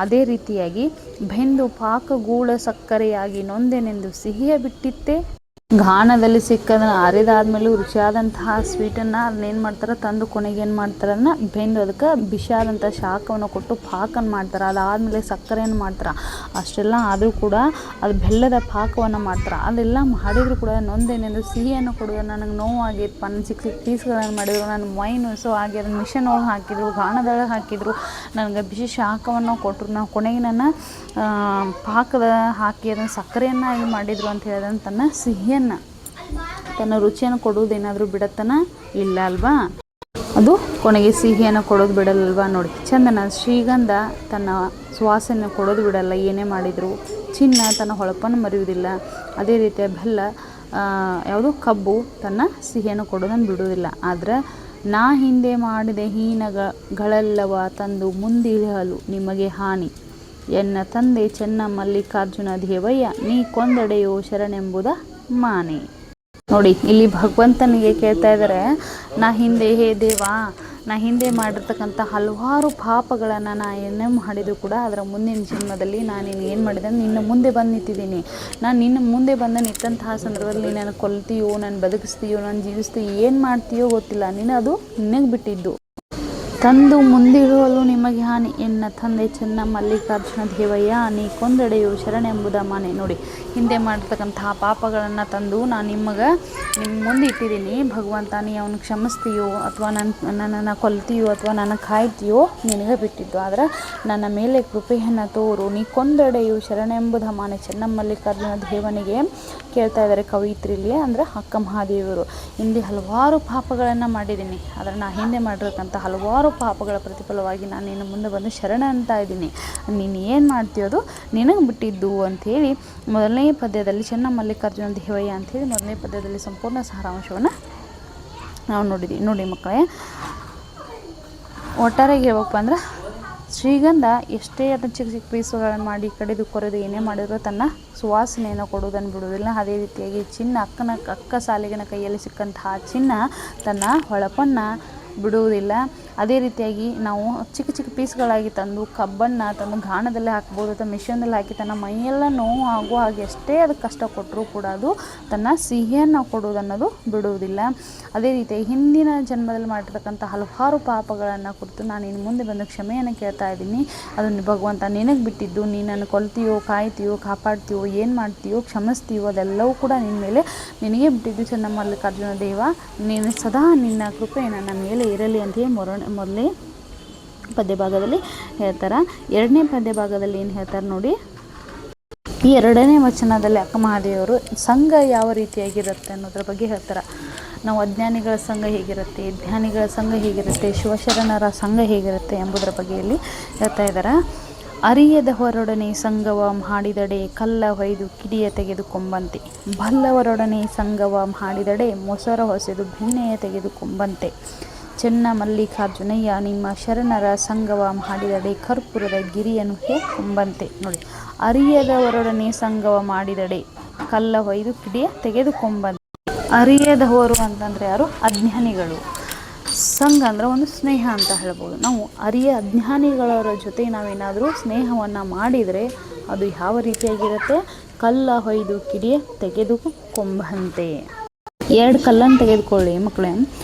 Speaker 1: ಅದೇ ರೀತಿಯಾಗಿ ಬೆಂದು ಪಾಕಗೂಳ ಸಕ್ಕರೆಯಾಗಿ ನೊಂದೆನೆಂದು ಸಿಹಿಯ ಬಿಟ್ಟಿತ್ತೆ. ಘಾನದಲ್ಲಿ ಸಿಕ್ಕದನ್ನು ಅರೆದಾದ್ಮೇಲೂ ರುಚಿಯಾದಂತಹ ಸ್ವೀಟನ್ನು ಅದನ್ನೇನು ಮಾಡ್ತಾರೆ, ತಂದು ಕೊನೆಗೆ ಏನು ಮಾಡ್ತಾರೆ, ಅದನ್ನು ಬೆಂದು ಅದಕ್ಕೆ ಬಿಸಿಯಾದಂಥ ಶಾಖವನ್ನು ಕೊಟ್ಟು ಪಾಕನ್ನು ಮಾಡ್ತಾರೆ. ಅದಾದಮೇಲೆ ಸಕ್ಕರೆಯನ್ನು ಮಾಡ್ತಾರೆ. ಅಷ್ಟೆಲ್ಲ ಆದರೂ ಕೂಡ ಅದು ಬೆಲ್ಲದ ಪಾಕವನ್ನು ಮಾಡ್ತಾರೆ. ಅದೆಲ್ಲ ಮಾಡಿದರೂ ಕೂಡ ನೊಂದೇನೆಂದು ಸಿಹಿಯನ್ನು ಕೊಡೋದು, ನನಗೆ ನೋವಾಗಿತ್ತು, ನನ್ನ ಚಿಕ್ಕ ಪೀಸ್ಗಳನ್ನು ಮಾಡಿದ್ರು, ನನ್ನ ಮೈ ನೋಯಿಸೋ ಹಾಗೆ ಅದನ್ನು ಮಿಷನ್ ಒಳಗೆ ಹಾಕಿದ್ರು, ಘಾನದೊಳಗೆ ಹಾಕಿದ್ರು, ನನಗೆ ಬಿಸಿ ಶಾಖವನ್ನು ಕೊಟ್ಟರು. ನಾವು ಕೊನೆಗೆ ನನ್ನ ಪಾಕದ ಹಾಕಿ ಅದನ್ನು ಸಕ್ಕರೆಯನ್ನಾಗಿ ಮಾಡಿದರು ಅಂತ ಹೇಳಿದ್ರೆ ತನ್ನ ಸಿಹಿಯನ್ನು, ತನ್ನ ರುಚಿಯನ್ನು ಕೊಡುವುದೇನಾದರೂ ಬಿಡತ್ತನ ಇಲ್ಲ ಅಲ್ವಾ. ಅದು ಕೊನೆಗೆ ಸಿಹಿಯನ್ನು ಕೊಡೋದು ಬಿಡಲ್ಲಲ್ವಾ. ನೋಡಿ, ಚಂದನ ಶ್ರೀಗಂಧ ತನ್ನ ಸುವಾಸನೆ ಕೊಡೋದು ಬಿಡಲ್ಲ, ಏನೇ ಮಾಡಿದರು. ಚಿನ್ನ ತನ್ನ ಹೊಳಪನ್ನು ಮರೆಯುವುದಿಲ್ಲ. ಅದೇ ರೀತಿಯ ಬೆಲ್ಲ, ಕಬ್ಬು ತನ್ನ ಸಿಹಿಯನ್ನು ಕೊಡೋದನ್ನು ಬಿಡುವುದಿಲ್ಲ. ಆದರೆ ನಾ ಹಿಂದೆ ಮಾಡಿದೆ ಹೀನಗಳೆಲ್ಲವ ತಂದು ಮುಂದಿಳಿಯಲು ನಿಮಗೆ ಹಾನಿ. ಎನ್ನ ತಂದೆ ಚೆನ್ನ ಮಲ್ಲಿಕಾರ್ಜುನ ದೇವಯ್ಯ ನೀ ಕೊಂದಡೆಯೋ ಶರಣೆಂಬುದ ಮಾನೆ. ನೋಡಿ, ಇಲ್ಲಿ ಭಗವಂತನಿಗೆ ಕೇಳ್ತಾ ಇದ್ದಾರೆ, ನಾ ಹಿಂದೆ ಮಾಡಿರ್ತಕ್ಕಂಥ ಹಲವಾರು ಪಾಪಗಳನ್ನು ಏನೇ ಮಾಡಿದ್ರು ಕೂಡ ಅದರ ಮುಂದಿನ ಜನ್ಮದಲ್ಲಿ ನಾನು ಏನು ಮಾಡಿದೆ, ನಿನ್ನ ಮುಂದೆ ಬಂದು ನಿಂತಿದ್ದೀನಿ. ನಾನು ನಿನ್ನ ಮುಂದೆ ಬಂದು ನಿಂತಹ ಸಂದರ್ಭದಲ್ಲಿ ನಾನು ಕೊಲ್ತೀಯೋ, ನಾನು ಬದುಕಿಸ್ತೀಯೋ, ನಾನು ಜೀವಿಸ್ತೀಯೋ, ಏನು ಮಾಡ್ತೀಯೋ ಗೊತ್ತಿಲ್ಲ, ಅದು ನಿನಗೆ ಬಿಟ್ಟಿದ್ದು. ತಂದು ಮುಂದಿಡುವಲು ನಿಮಗೆ ಹಾನಿ. ಎನ್ನ ತಂದೆ ಚೆನ್ನ ಮಲ್ಲಿಕಾರ್ಜುನ ದೇವಯ್ಯ ನೀ ಕೊಂದಡೆಯು ಶರಣೆಂಬುದ ಮಾನೆ. ನೋಡಿ, ಹಿಂದೆ ಮಾಡಿರ್ತಕ್ಕಂತಹ ಪಾಪಗಳನ್ನು ತಂದು ನಾನು ನಿಮ್ಮ ಮುಂದೆ ಇಟ್ಟಿದ್ದೀನಿ. ಭಗವಂತ, ನೀ ಅವನು ಕ್ಷಮಿಸ್ತೀಯೋ ಅಥವಾ ನನ್ನನ್ನು ಕೊಲ್ತೀಯೋ ಅಥವಾ ನನ್ನ ಕಾಯ್ತೀಯೋ ನಿನಗೆ ಬಿಟ್ಟಿದ್ದು. ಆದರೆ ನನ್ನ ಮೇಲೆ ಕೃಪೆಯನ್ನು ತೋರು, ನೀ ಕೊಂದಡೆಯು ಶರಣೆಂಬುದ ಮಾನೆ. ಚೆನ್ನ ಮಲ್ಲಿಕಾರ್ಜುನ ದೇವನಿಗೆ ಕೇಳ್ತಾ ಇದ್ದಾರೆ ಕವಯಿತ್ರಿಲಿ, ಅಂದರೆ ಅಕ್ಕ ಮಹಾದೇವಿಯವರು. ಹಿಂದೆ ಹಲವಾರು ಪಾಪಗಳನ್ನು ಮಾಡಿದ್ದೀನಿ, ಆದರೆ ನಾ ಹಿಂದೆ ಮಾಡಿರ್ತಕ್ಕಂಥ ಹಲವಾರು ಹಲವಾರು ಪಾಪಗಳ ಪ್ರತಿಫಲವಾಗಿ ನಾನು ನಿನ್ನ ಮುಂದೆ ಬಂದು ಶರಣ ಅಂತ ಇದ್ದೀನಿ, ನೀನು ಏನು ಮಾಡ್ತೀಯೋದು ನಿನಗೆ ಬಿಟ್ಟಿದ್ದು ಅಂಥೇಳಿ ಮೊದಲನೇ ಪದ್ಯದಲ್ಲಿ ಚೆನ್ನಮಲ್ಲಿಕಾರ್ಜುನ ದೇವಯ್ಯ ಅಂಥೇಳಿ ಮೊದಲನೇ ಪದ್ಯದಲ್ಲಿ ಸಂಪೂರ್ಣ ಸಾರಾಂಶವನ್ನು ನಾವು ನೋಡಿದ್ವಿ. ನೋಡಿ ಮಕ್ಕಳೇ, ಒಟ್ಟಾರೆಯಾಗಿ ಹೇಳ್ಬೇಕಪ್ಪ ಅಂದ್ರೆ ಶ್ರೀಗಂಧ ಎಷ್ಟೇ ಅದನ್ನು ಚಿಕ್ಕ ಚಿಕ್ಕ ಪೀಸುಗಳನ್ನು ಮಾಡಿ ಕಡಿದು ಕೊರೆದು ಏನೇ ಮಾಡಿದರೂ ತನ್ನ ಸುವಾಸನೆಯನ್ನು ಕೊಡುವುದನ್ನು ಬಿಡುವುದಿಲ್ಲ. ಅದೇ ರೀತಿಯಾಗಿ ಚಿನ್ನ ಅಕ್ಕ ಸಾಲಿಗನ ಕೈಯಲ್ಲಿ ಸಿಕ್ಕಂತಹ ಚಿನ್ನ ತನ್ನ ಹೊಳಪನ್ನು ಬಿಡುವುದಿಲ್ಲ. ಅದೇ ರೀತಿಯಾಗಿ ನಾವು ಚಿಕ್ಕ ಚಿಕ್ಕ ಪೀಸ್ಗಳಾಗಿ ತಂದು ಕಬ್ಬನ್ನು ತಂದು ಗಾಣದಲ್ಲಿ ಹಾಕ್ಬೋದು ಅಥವಾ ಮಿಷನ್ದಲ್ಲಿ ಹಾಕಿ ತನ್ನ ಮೈಯೆಲ್ಲ ನೋವು ಆಗುವ ಹಾಗೆ ಎಷ್ಟೇ ಅದಕ್ಕೆ ಕಷ್ಟ ಕೊಟ್ಟರೂ ಕೂಡ ಅದು ತನ್ನ ಸಿಹಿಯನ್ನು ಕೊಡುವುದನ್ನೋದು ಬಿಡುವುದಿಲ್ಲ. ಅದೇ ರೀತಿಯಾಗಿ ಹಿಂದಿನ ಜನ್ಮದಲ್ಲಿ ಮಾಡಿರ್ತಕ್ಕಂಥ ಹಲವಾರು ಪಾಪಗಳನ್ನು ಕುರಿತು ನಾನು ಇನ್ನು ಮುಂದೆ ಬಂದು ಕ್ಷಮೆಯನ್ನು ಕೇಳ್ತಾ ಇದ್ದೀನಿ. ಅದನ್ನು ಭಗವಂತ ನಿನಗೆ ಬಿಟ್ಟಿದ್ದು, ನೀನನ್ನು ಕೊಲ್ತೀಯೋ, ಕಾಯ್ತೀಯೋ, ಕಾಪಾಡ್ತೀಯೋ, ಏನು ಮಾಡ್ತೀಯೋ, ಕ್ಷಮಿಸ್ತೀಯೋ ಅದೆಲ್ಲವೂ ಕೂಡ ನಿನ್ನ ಮೇಲೆ ನಿನಗೆ ಬಿಟ್ಟಿದ್ದು ಚೆನ್ನಮಲ್ಲಿಕಾರ್ಜುನ ದೇವ, ನೀನು ಸದಾ ನಿನ್ನ ಕೃಪೆ ನನ್ನ ಮೇಲೆ ಇರಲಿ ಅಂತೇಳಿ ಮೊದಲನೇ ಪದ್ಯಭಾಗದಲ್ಲಿ ಹೇಳ್ತಾರೆ. ಎರಡನೇ ಪದ್ಯಭಾಗದಲ್ಲಿ ಏನು ಹೇಳ್ತಾರೆ ನೋಡಿ, ಈ ಎರಡನೇ ವಚನದಲ್ಲಿ ಅಕ್ಕಮಹಾದೇವಿಯವರು ಸಂಘ ಯಾವ ರೀತಿಯಾಗಿರುತ್ತೆ ಅನ್ನೋದ್ರ ಬಗ್ಗೆ ಹೇಳ್ತಾರೆ. ನಾವು ಅಜ್ಞಾನಿಗಳ ಸಂಘ ಹೇಗಿರುತ್ತೆ, ಜ್ಞಾನಿಗಳ ಸಂಘ ಹೇಗಿರುತ್ತೆ, ಶಿವಶರಣರ ಸಂಘ ಹೇಗಿರುತ್ತೆ ಎಂಬುದರ ಬಗ್ಗೆ ಇಲ್ಲಿ ಹೇಳ್ತಾ ಇದ್ದಾರೆ. ಅರಿಯದವರೊಡನೆ ಸಂಗವ ಮಾಡಿದಡೆ ಕಲ್ಲ ಹೊಯ್ದು ಕಿಡಿಯ ತೆಗೆದುಕೊಂಬಂತೆ, ಬಲ್ಲವರೊಡನೆ ಸಂಗವ ಮಾಡಿದಡೆ ಮೊಸರ ಹೊಸೆದು ಬೆಣ್ಣೆಯ ತೆಗೆದುಕೊಂಬಂತೆ, ಚೆನ್ನಮಲ್ಲಿಕಾರ್ಜುನಯ್ಯ ನಿಮ್ಮ ಶರಣರ ಸಂಗವ ಮಾಡಿದಡೆ ಕರ್ಪೂರದ ಗಿರಿಯನ್ನು ಕೊಂಬಂತೆ. ನೋಡಿ, ಅರಿಯದವರೊಡನೆ ಸಂಗವ ಮಾಡಿದಡೆ ಕಲ್ಲ ಹೊಯ್ದು ಕಿಡಿಯ ತೆಗೆದುಕೊಂಬಂತೆ. ಅರಿಯದವರು ಅಂತಂದರೆ ಯಾರು? ಅಜ್ಞಾನಿಗಳು. ಸಂಘ ಅಂದರೆ ಒಂದು ಸ್ನೇಹ ಅಂತ ಹೇಳ್ಬೋದು. ನಾವು ಅಜ್ಞಾನಿಗಳವರ ಜೊತೆ ನಾವೇನಾದರೂ ಸ್ನೇಹವನ್ನು ಮಾಡಿದರೆ ಅದು ಯಾವ ರೀತಿಯಾಗಿರುತ್ತೆ? ಕಲ್ಲ ಹೊಯ್ದು ಕಿಡಿಯ ತೆಗೆದುಕೊಂಬಂತೆ. ಎರಡು ಕಲ್ಲನ್ನು ತೆಗೆದುಕೊಳ್ಳಿ ಮಕ್ಕಳೇ,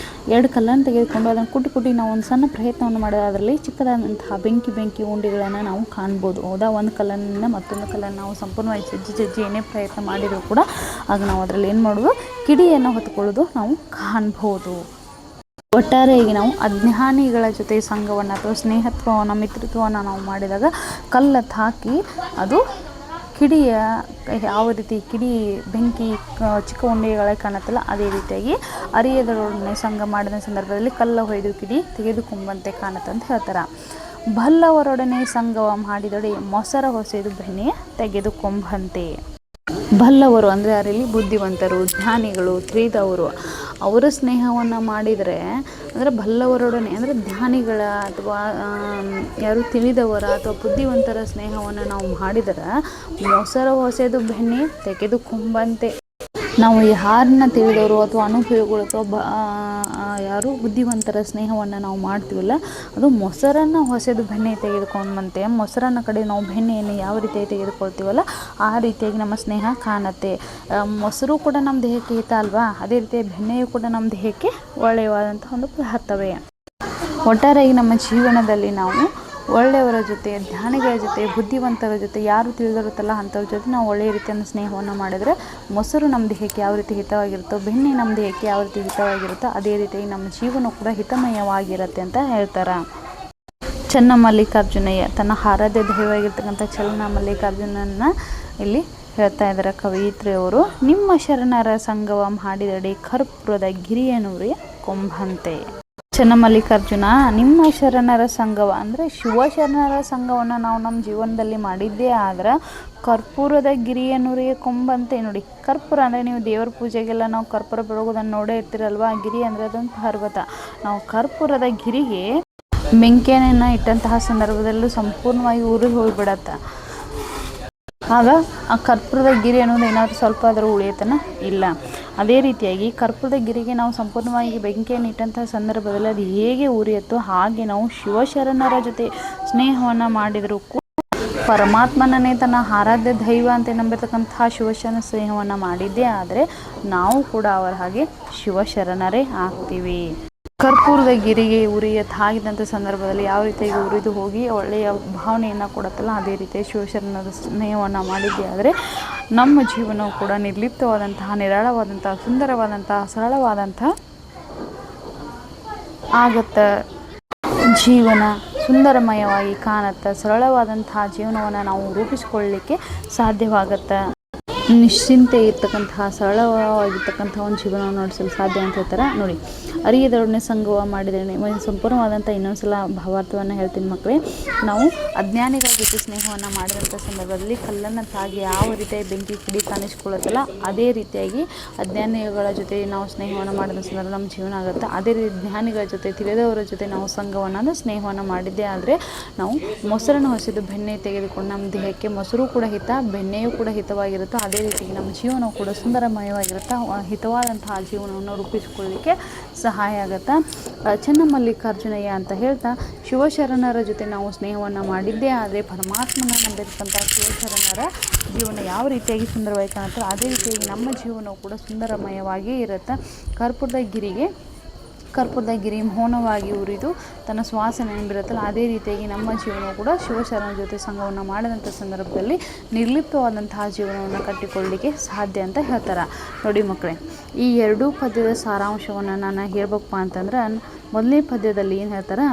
Speaker 1: ಎರಡು ಕಲ್ಲನ್ನು ತೆಗೆದುಕೊಂಡು ಅದನ್ನು ಕುಟ್ಟಿ ನಾವು ಒಂದು ಸಣ್ಣ ಪ್ರಯತ್ನವನ್ನು ಮಾಡಿದ್ರೆ ಅದರಲ್ಲಿ ಚಿಕ್ಕದಾದಂತಹ ಬೆಂಕಿ ಉಂಡೆಗಳನ್ನು ನಾವು ಕಾಣ್ಬೋದು. ಹೌದಾ? ಒಂದು ಕಲ್ಲನ್ನು ಮತ್ತೊಂದು ಕಲ್ಲನ್ನು ನಾವು ಸಂಪೂರ್ಣವಾಗಿ ಜಜ್ಜಿ ಏನೇ ಪ್ರಯತ್ನ ಮಾಡಿದರೂ ಕೂಡ ಆಗ ನಾವು ಅದರಲ್ಲಿ ಏನು ಮಾಡೋದು? ಕಿಡಿಯನ್ನು ಹೊತ್ಕೊಳ್ಳೋದು ನಾವು ಕಾಣ್ಬೋದು. ಒಟ್ಟಾರೆಯಾಗಿ ನಾವು ಅಜ್ಞಾನಿಗಳ ಜೊತೆ ಸಂಘವನ್ನು ಅಥವಾ ಸ್ನೇಹತ್ವವನ್ನು ಮಿತ್ರತ್ವವನ್ನು ನಾವು ಮಾಡಿದಾಗ ಕಲ್ಲತ್ತು ಹಾಕಿ ಅದು ಕಿಡಿಯ ಯಾವ ರೀತಿ ಕಿಡಿ ಬೆಂಕಿ ಚಿಕ್ಕ ಉಂಡೆಗಳ ಕಾಣುತ್ತಲ್ಲ ಅದೇ ರೀತಿಯಾಗಿ ಅರಿಯದರೊಡನೆ ಸಂಘ ಮಾಡಿದ ಸಂದರ್ಭದಲ್ಲಿ ಕಲ್ಲ ಹೊಯ್ದು ಕಿಡಿ ತೆಗೆದುಕೊಂಬಂತೆ ಕಾಣುತ್ತೆ ಅಂತ ಹೇಳ್ತಾರೆ. ಬಲ್ಲವರೊಡನೆ ಸಂಘವ ಮಾಡಿದೊಡೆ ಮೊಸರ ಹೊಸೆದು ಬೆಣ್ಣೆ ತೆಗೆದುಕೊಂಬಂತೆ. ಬಲ್ಲವರು ಅಂದರೆ ಯಾರಲ್ಲಿ? ಬುದ್ಧಿವಂತರು, ಜ್ಞಾನಿಗಳು, ತಿಳಿದವರು. ಅವರ ಸ್ನೇಹವನ್ನು ಮಾಡಿದರೆ ಅಂದರೆ ಬಲ್ಲವರೊಡನೆ ಅಂದರೆ ಜ್ಞಾನಿಗಳ ಅಥವಾ ಯಾರು ತಿಳಿದವರ ಅಥವಾ ಬುದ್ಧಿವಂತರ ಸ್ನೇಹವನ್ನು ನಾವು ಮಾಡಿದರೆ ಮೊಸರ ಹೊಸೆದು ಬೆಣ್ಣೆ ತೆಗೆದುಕೊಂಬಂತೆ. ನಾವು ಯಾರನ್ನ ತಿಳಿದವರು ಅಥವಾ ಅನುಭವಿಗಳು ಅಥವಾ ಯಾರು ಬುದ್ಧಿವಂತರ ಸ್ನೇಹವನ್ನು ನಾವು ಮಾಡ್ತೀವಲ್ಲ ಅದು ಮೊಸರನ್ನು ಹೊಸೆದು ಬೆಣ್ಣೆ ತೆಗೆದುಕೊಂಬಂತೆ. ಮೊಸರನ್ನ ಕಡೆ ನಾವು ಬೆಣ್ಣೆಯನ್ನು ಯಾವ ರೀತಿಯಾಗಿ ತೆಗೆದುಕೊಳ್ತೀವಲ್ಲ ಆ ರೀತಿಯಾಗಿ ನಮ್ಮ ಸ್ನೇಹ ಕಾಣುತ್ತೆ. ಮೊಸರು ಕೂಡ ನಮ್ಮ ದೇಹಕ್ಕೆ ಹಿತ ಅಲ್ವಾ? ಅದೇ ರೀತಿಯಾಗಿ ಬೆಣ್ಣೆಯು ಕೂಡ ನಮ್ಮ ದೇಹಕ್ಕೆ ಒಳ್ಳೆಯವಾದಂಥ ಒಂದು ಪದಾರ್ಥವೇ. ಒಟ್ಟಾರೆಯಾಗಿ ನಮ್ಮ ಜೀವನದಲ್ಲಿ ನಾವು ಒಳ್ಳೆಯವರ ಜೊತೆ, ಜ್ಞಾನಿಗಳ ಜೊತೆ, ಬುದ್ಧಿವಂತರ ಜೊತೆ, ಯಾರು ತಿಳಿದಿರುತ್ತಲ್ಲ ಅಂಥವ್ರ ಜೊತೆ ನಾವು ಒಳ್ಳೆಯ ರೀತಿಯನ್ನು ಸ್ನೇಹವನ್ನು ಮಾಡಿದರೆ ಮೊಸರು ನಮ್ಮ ದೇಹಕ್ಕೆ ಯಾವ ರೀತಿ ಹಿತವಾಗಿರುತ್ತೋ, ಬೆಣ್ಣೆ ನಮ್ಮ ದೇಹಕ್ಕೆ ಯಾವ ರೀತಿ ಹಿತವಾಗಿರುತ್ತೋ ಅದೇ ರೀತಿಯಾಗಿ ನಮ್ಮ ಜೀವನ ಕೂಡ ಹಿತಮಯವಾಗಿರುತ್ತೆ ಅಂತ ಹೇಳ್ತಾರೆ. ಚೆನ್ನಮಲ್ಲಿಕಾರ್ಜುನಯ್ಯ ತನ್ನ ಆರಾಧ್ಯ ದೈವವಾಗಿರ್ತಕ್ಕಂಥ ಚೆನ್ನಮಲ್ಲಿಕಾರ್ಜುನನ್ನ ಇಲ್ಲಿ ಹೇಳ್ತಾ ಇದ್ದಾರೆ ಕವಯಿತ್ರಿಯವರು. ನಿಮ್ಮ ಶರಣರ ಸಂಗವ ಮಾಡಿದಡೆ ಕರ್ಪೂರದ ಗಿರಿಯನುರಿಯ ಕೊಂಬಂತೆ. ಚೆನ್ನಮಲ್ಲಿಕಾರ್ಜುನ ನಿಮ್ಮ ಶರಣರ ಸಂಘವ ಅಂದರೆ ಶಿವಶರಣರ ಸಂಘವನ್ನು ನಾವು ನಮ್ಮ ಜೀವನದಲ್ಲಿ ಮಾಡಿದ್ದೇ ಆದ್ರೆ ಕರ್ಪೂರದ ಗಿರಿಯನುರಿಯ ಕೊಂಬಂತೆ. ನೋಡಿ, ಕರ್ಪೂರ ಅಂದರೆ ನೀವು ದೇವರ ಪೂಜೆಗೆಲ್ಲ ನಾವು ಕರ್ಪೂರ ಬೆಳಗೋದನ್ನು ನೋಡೇ ಇರ್ತೀರಲ್ವ. ಗಿರಿ ಅಂದರೆ ಅದೊಂದು ಪರ್ವತ. ನಾವು ಕರ್ಪೂರದ ಗಿರಿಗೆ ಬೆಂಕಿಯನ್ನು ಇಟ್ಟಂತಹ ಸಂದರ್ಭದಲ್ಲೂ ಸಂಪೂರ್ಣವಾಗಿ ಉರಿದು ಹೋಗಿಬಿಡತ್ತೆ. ಆಗ ಆ ಕರ್ಪೂರದ ಗಿರಿ ಅನ್ನೋದು ಏನಾದರೂ ಸ್ವಲ್ಪ ಆದರೂ ಉಳಿಯತನ ಇಲ್ಲ. ಅದೇ ರೀತಿಯಾಗಿ ಕರ್ಪೂರದ ಗಿರಿಗೆ ನಾವು ಸಂಪೂರ್ಣವಾಗಿ ಬೆಂಕಿಯನ್ನು ಇಟ್ಟಂತಹ ಸಂದರ್ಭದಲ್ಲಿ ಅದು ಹೇಗೆ ಉರಿಯುತ್ತೋ ಹಾಗೆ ನಾವು ಶಿವಶರಣರ ಜೊತೆ ಸ್ನೇಹವನ್ನು ಮಾಡಿದರೂ ಕೂಡ ಪರಮಾತ್ಮನೇ ತನ್ನ ಆರಾಧ್ಯ ದೈವ ಅಂತ ನಂಬಿರ್ತಕ್ಕಂತಹ ಶಿವಶರಣ ಸ್ನೇಹವನ್ನು ಮಾಡಿದ್ದೇ ಆದರೆ ನಾವು ಕೂಡ ಅವರ ಹಾಗೆ ಶಿವಶರಣರೇ ಆಗ್ತೀವಿ. ಕರ್ಪೂರದ ಗಿರಿಗೆ ಉರಿಯತ್ತಾಗಿದ್ದಂಥ ಸಂದರ್ಭದಲ್ಲಿ ಯಾವ ರೀತಿಯಾಗಿ ಉರಿದು ಹೋಗಿ ಒಳ್ಳೆಯ ಭಾವನೆಯನ್ನು ಕೊಡುತ್ತಲ್ಲ ಅದೇ ರೀತಿ ಶಿವಶರಣರ ಸ್ನೇಹವನ್ನು ಮಾಡಿದ್ದೇ ಆದರೆ ನಮ್ಮ ಜೀವನವು ಕೂಡ ನಿರ್ಲಿಪ್ತವಾದಂತಹ, ನಿರಾಳವಾದಂತಹ, ಸುಂದರವಾದಂತಹ, ಸರಳವಾದಂತಹ ಆಗುತ್ತೆ. ಜೀವನ ಸುಂದರಮಯವಾಗಿ ಕಾಣುತ್ತೆ. ಸರಳವಾದಂತಹ ಜೀವನವನ್ನು ನಾವು ರೂಪಿಸಿಕೊಳ್ಳಲಿಕ್ಕೆ ಸಾಧ್ಯವಾಗುತ್ತೆ. ನಿಶ್ಚಿಂತೆ ಇರ್ತಕ್ಕಂತಹ ಸರಳವಾಗಿರ್ತಕ್ಕಂಥ ಒಂದು ಜೀವನವನ್ನು ನಡೆಸಲು ಸಾಧ್ಯ ಅಂತ ಹೇಳ್ತಾರೆ ನೋಡಿ. ಅರಿಯದೊಡನೆ ಸಂಗವ ಮಾಡಿದರೆ ಸಂಪೂರ್ಣವಾದಂಥ ಇನ್ನೊಂದು ಸಲ ಭಾವಾರ್ಥವನ್ನು ಹೇಳ್ತೀನಿ ಮಕ್ಕಳೇ. ನಾವು ಅಜ್ಞಾನಿಗಳ ಜೊತೆ ಸ್ನೇಹವನ್ನು ಮಾಡಿದಂಥ ಸಂದರ್ಭದಲ್ಲಿ ಕಲ್ಲನ್ನು ತಾಗಿ ಯಾವ ರೀತಿಯಾಗಿ ಬೆಂಕಿ ಕಿಡಿ ಕಾಣಿಸ್ಕೊಳ್ಳುತ್ತಲ್ಲ ಅದೇ ರೀತಿಯಾಗಿ ಅಜ್ಞಾನಿಗಳ ಜೊತೆ ನಾವು ಸ್ನೇಹವನ್ನು ಮಾಡಿದ ಸಂದರ್ಭ ನಮ್ಮ ಜೀವನ ಆಗುತ್ತೆ. ಅದೇ ರೀತಿ ಜ್ಞಾನಿಗಳ ಜೊತೆ ತಿಳಿದವರ ಜೊತೆ ನಾವು ಸಂಘವನ್ನು ಅಂದರೆ ಸ್ನೇಹವನ್ನು ಮಾಡಿದ್ದೇ ಆದರೆ ನಾವು ಮೊಸರನ್ನು ಹೊಸೆದು ಬೆಣ್ಣೆ ತೆಗೆದುಕೊಂಡು ನಮ್ಮ ದೇಹಕ್ಕೆ ಮೊಸರು ಕೂಡ ಹಿತ, ಬೆಣ್ಣೆಯೂ ಕೂಡ ಹಿತವಾಗಿರುತ್ತೆ. ಅದೇ ರೀತಿಯಾಗಿ ನಮ್ಮ ಜೀವನವು ಕೂಡ ಸುಂದರಮಯವಾಗಿರುತ್ತೆ. ಹಿತವಾದಂತಹ ಜೀವನವನ್ನು ರೂಪಿಸಿಕೊಳ್ಳಲಿಕ್ಕೆ ಸಹಾಯ ಆಗುತ್ತೆ. ಚೆನ್ನಮಲ್ಲಿಕಾರ್ಜುನಯ್ಯ ಅಂತ ಹೇಳ್ತಾ, ಶಿವಶರಣರ ಜೊತೆ ನಾವು ಸ್ನೇಹವನ್ನು ಮಾಡಿದ್ದೇ ಆದರೆ ಪರಮಾತ್ಮನ ನಂಬಿರ್ತಕ್ಕಂಥ ಶಿವಶರಣರ ಜೀವನ ಯಾವ ರೀತಿಯಾಗಿ ಸುಂದರವಾಗಿ ಕಾಣುತ್ತೋ ಅದೇ ರೀತಿಯಾಗಿ ನಮ್ಮ ಜೀವನವು ಕೂಡ ಸುಂದರಮಯವಾಗಿ ಇರುತ್ತೆ. ಕರ್ಪೂರದ ಗಿರಿ ಮೌನವಾಗಿ ಉರಿದು ತನ್ನ ಶ್ವಾಸ ನೆನಪಿರುತ್ತಲ್ಲ ಅದೇ ರೀತಿಯಾಗಿ ನಮ್ಮ ಜೀವನವು ಕೂಡ ಶಿವಶರಣರ ಜೊತೆ ಸಂಘವನ್ನು ಮಾಡಿದಂಥ ಸಂದರ್ಭದಲ್ಲಿ ನಿರ್ಲಿಪ್ತವಾದಂತಹ ಜೀವನವನ್ನು ಕಟ್ಟಿಕೊಳ್ಳಲಿಕ್ಕೆ ಸಾಧ್ಯ ಅಂತ ಹೇಳ್ತಾರೆ ನೋಡಿ ಮಕ್ಕಳೇ. ಈ ಎರಡೂ ಪದ್ಯದ ಸಾರಾಂಶವನ್ನು ನಾನು ಹೇಳ್ಬೇಕಪ್ಪ ಅಂತಂದ್ರೆ, ಮೊದಲನೇ ಪದ್ಯದಲ್ಲಿ ಏನು ಹೇಳ್ತಾರೆ,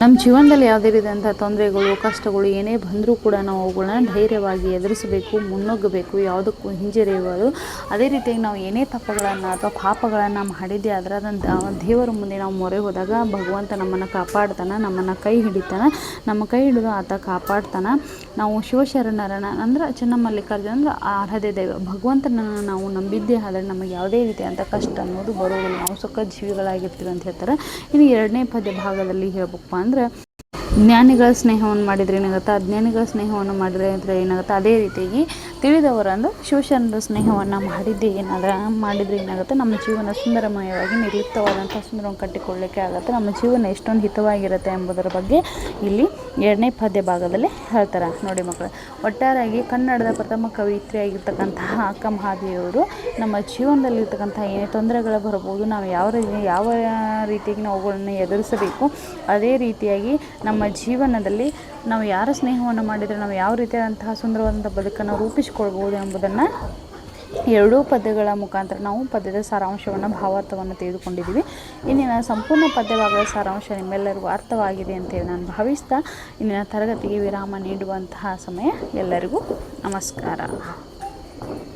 Speaker 1: ನಮ್ಮ ಜೀವನದಲ್ಲಿ ಯಾವುದೇ ರೀತಿಯಂಥ ತೊಂದರೆಗಳು ಕಷ್ಟಗಳು ಏನೇ ಬಂದರೂ ಕೂಡ ನಾವು ಅವುಗಳನ್ನ ಧೈರ್ಯವಾಗಿ ಎದುರಿಸಬೇಕು, ಮುನ್ನುಗ್ಗಬೇಕು, ಯಾವುದಕ್ಕೂ ಹಿಂಜರಿಯುವುದು. ಅದೇ ರೀತಿಯಾಗಿ ನಾವು ಏನೇ ತಪ್ಪುಗಳನ್ನು ಅಥವಾ ಪಾಪಗಳನ್ನು ಮಾಡಿದ್ದೇ ಆದರೆ ಅದನ್ನು ದೇವರ ಮುಂದೆ ನಾವು ಮೊರೆ ಹೋದಾಗ ಭಗವಂತ ನಮ್ಮನ್ನು ಕಾಪಾಡ್ತಾನೆ, ನಮ್ಮನ್ನು ಕೈ ಹಿಡಿತಾನೆ. ನಮ್ಮ ಕೈ ಹಿಡಿದು ಆತ ಕಾಪಾಡ್ತಾನೆ. ನಾವು ಶಿವಶರಣರನ್ನು ಅಂದ್ರೆ ಚೆನ್ನಮಲ್ಲಿಕಾರ್ಜುನ ಅಂದ್ರೆ ಆರಾಧ್ಯ ದೈವ ಭಗವಂತನನ್ನು ನಾವು ನಂಬಿದ್ದೇ ಆದರೆ ನಮಗೆ ಯಾವುದೇ ರೀತಿಯಂಥ ಕಷ್ಟ ಅನ್ನೋದು ಬರೋದಿಲ್ಲ, ನಾವು ಸುಖ ಜೀವಿಗಳಾಗಿರ್ತೀವಿ ಅಂತ ಹೇಳ್ತಾರೆ. ಇನ್ನು ಎರಡನೇ ಪದ್ಯ ಭಾಗದಲ್ಲಿ ಹೇಳ್ಬೇಕಪ್ಪ ಅಂದರೆ, ಜ್ಞಾನಿಗಳ ಸ್ನೇಹವನ್ನು ಮಾಡಿದರೆ ಏನಾಗುತ್ತೆ, ಅಜ್ಞಾನಿಗಳ ಸ್ನೇಹವನ್ನು ಮಾಡಿದರೆ ಏನಾಗುತ್ತೆ, ಅದೇ ರೀತಿಯಾಗಿ ತಿಳಿದವರಂದು ಶಿವಶರಣರ ಸ್ನೇಹವನ್ನು ಮಾಡಿದ್ದೇ ಮಾಡಿದರೆ ಏನಾಗುತ್ತೆ, ನಮ್ಮ ಜೀವನ ಸುಂದರಮಯವಾಗಿ ನಿರ್ಲಿಪ್ತವಾದಂಥ ಸುಂದರವನ್ನು ಕಟ್ಟಿಕೊಳ್ಳಲಿಕ್ಕೆ ಆಗುತ್ತೆ. ನಮ್ಮ ಜೀವನ ಎಷ್ಟೊಂದು ಹಿತವಾಗಿರುತ್ತೆ ಎಂಬುದರ ಬಗ್ಗೆ ಇಲ್ಲಿ ಎರಡನೇ ಪದ್ಯ ಭಾಗದಲ್ಲಿ ಹೇಳ್ತಾರೆ ನೋಡಿ ಮಕ್ಕಳು. ಒಟ್ಟಾರೆಯಾಗಿ ಕನ್ನಡದ ಪ್ರಥಮ ಕವಿತ್ರಿಯಾಗಿರ್ತಕ್ಕಂತಹ ಅಕ್ಕ ಮಹಾದೇವಿಯವರು ನಮ್ಮ ಜೀವನದಲ್ಲಿರ್ತಕ್ಕಂಥ ಏನೇ ತೊಂದರೆಗಳು ಬರ್ಬೋದು, ನಾವು ಯಾವ ರೀತಿಯಾಗಿ ನಾವು ಅವುಗಳನ್ನು ಎದುರಿಸಬೇಕು, ಅದೇ ರೀತಿಯಾಗಿ ನಮ್ಮ ಜೀವನದಲ್ಲಿ ನಾವು ಯಾರ ಸ್ನೇಹವನ್ನು ಮಾಡಿದರೆ ನಾವು ಯಾವ ರೀತಿಯಾದಂತಹ ಸುಂದರವಾದಂಥ ಬದುಕನ್ನು ರೂಪಿಸಿಕೊಳ್ಬೋದು ಎಂಬುದನ್ನು ಎರಡೂ ಪದ್ಯಗಳ ಮುಖಾಂತರ ನಾವು ಪದ್ಯದ ಸಾರಾಂಶವನ್ನು ಭಾವಾರ್ಥವನ್ನು ತೆಗೆದುಕೊಂಡಿದ್ದೀವಿ. ಇಂದಿನ ಸಂಪೂರ್ಣ ಪದ್ಯವಾಗದ ಸಾರಾಂಶ ನಿಮ್ಮೆಲ್ಲರಿಗೂ ಅರ್ಥವಾಗಿದೆ ಅಂತೇಳಿ ನಾನು ಭಾವಿಸ್ತಾ ಇಂದಿನ ತರಗತಿಗೆ ವಿರಾಮ ನೀಡುವಂತಹ ಸಮಯ. ಎಲ್ಲರಿಗೂ ನಮಸ್ಕಾರ.